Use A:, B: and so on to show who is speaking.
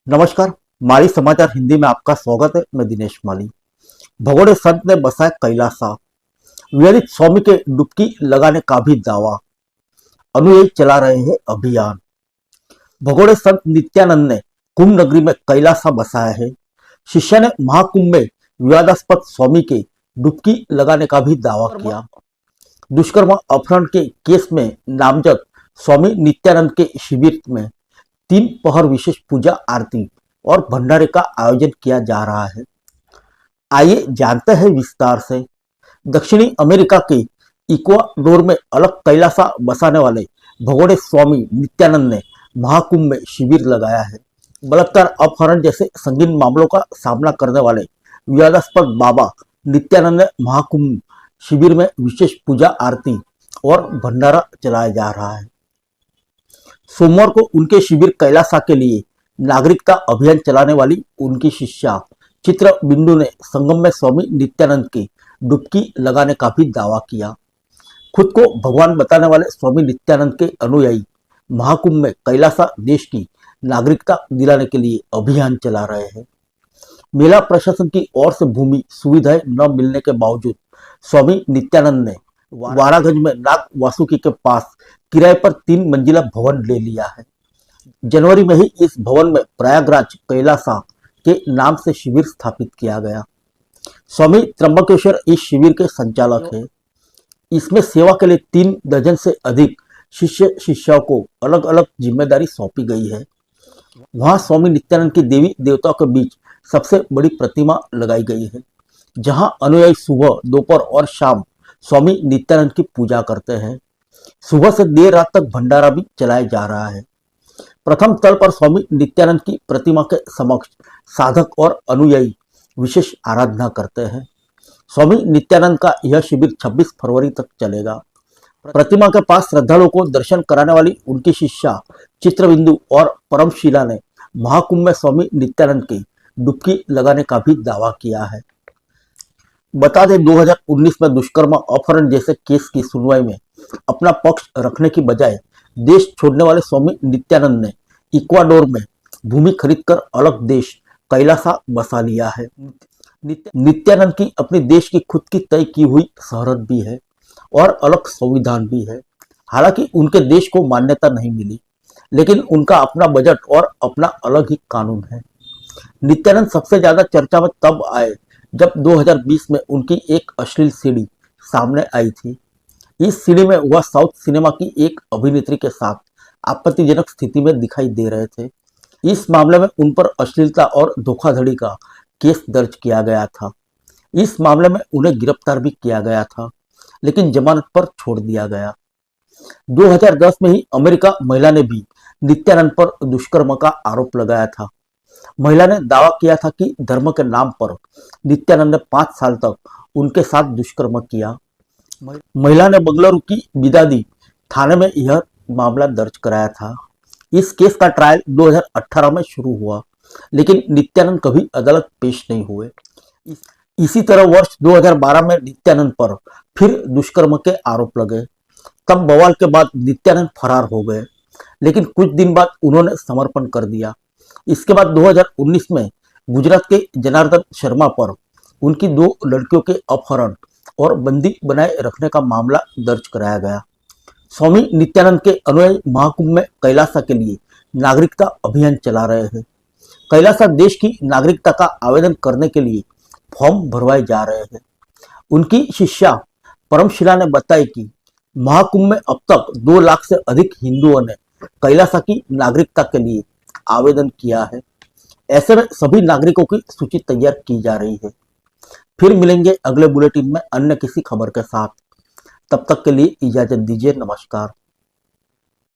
A: नमस्कार। माली समाचार हिंदी में आपका स्वागत है। मैं दिनेश माली। भगोड़े संत ने बसाया कैलासा, विवादित स्वामी के डुबकी लगाने का भी दावा, अनुयायी चला रहे हैं अभियान। भगोड़े संत नित्यानंद ने कुंभ नगरी में कैलासा बसाया है। शिष्य ने महाकुंभ में विवादास्पद स्वामी के डुबकी लगाने का भी दावा किया। दुष्कर्म अपहरण के केस में नामजद स्वामी नित्यानंद के शिविर में 3 पहर विशेष पूजा आरती और भंडारे का आयोजन किया जा रहा है। आइए जानते हैं विस्तार से। दक्षिणी अमेरिका के इक्वाडोर में अलग कैलासा बसाने वाले भगोड़े स्वामी नित्यानंद ने महाकुंभ में शिविर लगाया है। बलात्कार, अपहरण जैसे संगीन मामलों का सामना करने वाले विवादास्पद बाबा नित्यानंद ने महाकुंभ शिविर में विशेष पूजा आरती और भंडारा चलाया जा रहा है। सोमवार को उनके शिविर कैलासा के लिए नागरिकता अभियान चलाने वाली उनकी शिष्या चित्र बिंदु ने संगम में स्वामी नित्यानंद की डुबकी लगाने का भी दावा किया। खुद को भगवान बताने वाले स्वामी नित्यानंद के अनुयायी महाकुंभ में कैलासा देश की नागरिकता दिलाने के लिए अभियान चला रहे हैं। मेला प्रशासन की ओर से भूमि सुविधाएं न मिलने के बावजूद स्वामी नित्यानंद ने वारागंज में नाग वासुकी के पास किराए पर 3 मंजिला भवन ले लिया है। जनवरी में ही इस भवन में प्रयागराज कैलासा के नाम से शिविर स्थापित किया गया। स्वामी त्र्यंबकेश्वर इस शिविर के संचालक है। इसमें सेवा के लिए 3 दर्जन से अधिक शिष्य शिष्याओं को अलग अलग जिम्मेदारी सौंपी गई है। वहां स्वामी नित्यानंद की देवी देवताओं के बीच सबसे बड़ी प्रतिमा लगाई गई है, जहां अनुयायी सुबह, दोपहर और शाम स्वामी नित्यानंद की पूजा करते हैं। सुबह से देर रात तक भंडारा भी चलाया जा रहा है। प्रथम तल पर स्वामी नित्यानंद की प्रतिमा के समक्ष साधक और अनुयायी विशेष आराधना करते हैं। स्वामी नित्यानंद का यह शिविर 26 फरवरी तक चलेगा। प्रतिमा के पास श्रद्धालुओं को दर्शन कराने वाली उनकी शिष्या चित्रबिंदु और परमशिला ने महाकुंभ में स्वामी नित्यानंद की डुबकी लगाने का भी दावा किया है। बता दें, 2019 में दुष्कर्म अपहरण जैसे केस की सुनवाई में अपना पक्ष रखने की बजाय देश छोड़ने वाले स्वामी नित्यानंद ने इक्वाडोर में भूमि खरीदकर अलग देश कैलासा बसा लिया है। नित्यानंद की अपने देश की खुद की तय की हुई सरहद भी है और अलग संविधान भी है। हालांकि उनके देश को मान्यता नहीं मिली, लेकिन उनका अपना बजट और अपना अलग ही कानून है। नित्यानंद सबसे ज्यादा चर्चा में तब आए जब 2020 में उनकी एक अश्लील सीडी सामने आई थी। इस सीडी में वह साउथ सिनेमा की एक अभिनेत्री के साथ आपत्तिजनक स्थिति में दिखाई दे रहे थे। इस मामले में उन पर अश्लीलता और धोखाधड़ी का केस दर्ज किया गया था। इस मामले में उन्हें गिरफ्तार भी किया गया था, लेकिन जमानत पर छोड़ दिया गया। 2010 में ही अमेरिका महिला ने भी नित्यानंद पर दुष्कर्म का आरोप लगाया था। महिला ने दावा किया था कि धर्म के नाम पर नित्यानंद ने 5 साल तक उनके साथ दुष्कर्म किया। महिला ने बंगलुरु की बिदादी थाने में यह मामला दर्ज कराया था। इस केस का ट्रायल 2018 में शुरू हुआ, लेकिन नित्यानंद कभी अदालत पेश नहीं हुए। इसी तरह वर्ष 2012 में नित्यानंद पर फिर दुष्कर्म के आरोप लगे। तब बवाल के बाद नित्यानंद फरार हो गए, लेकिन कुछ दिन बाद उन्होंने समर्पण कर दिया। इसके बाद 2019 में गुजरात के जनार्दन शर्मा पर उनकी 2 लड़कियों के अपहरण और बंदी बनाए रखने का मामला दर्ज कराया गया। स्वामी नित्यानंद के अनुयायी महाकुंभ में कैलासा के लिए नागरिकता अभियान चला रहे हैं। कैलासा देश की नागरिकता का आवेदन करने के लिए फॉर्म भरवाए जा रहे हैं। उनकी शिष्या परमशिला ने बताया कि महाकुंभ में अब तक 2 लाख से अधिक हिंदुओं ने कैलासा की नागरिकता के लिए आवेदन किया है। ऐसे में सभी नागरिकों की सूची तैयार की जा रही है। फिर मिलेंगे अगले बुलेटिन में अन्य किसी खबर के साथ। तब तक के लिए इजाजत दीजिए। नमस्कार।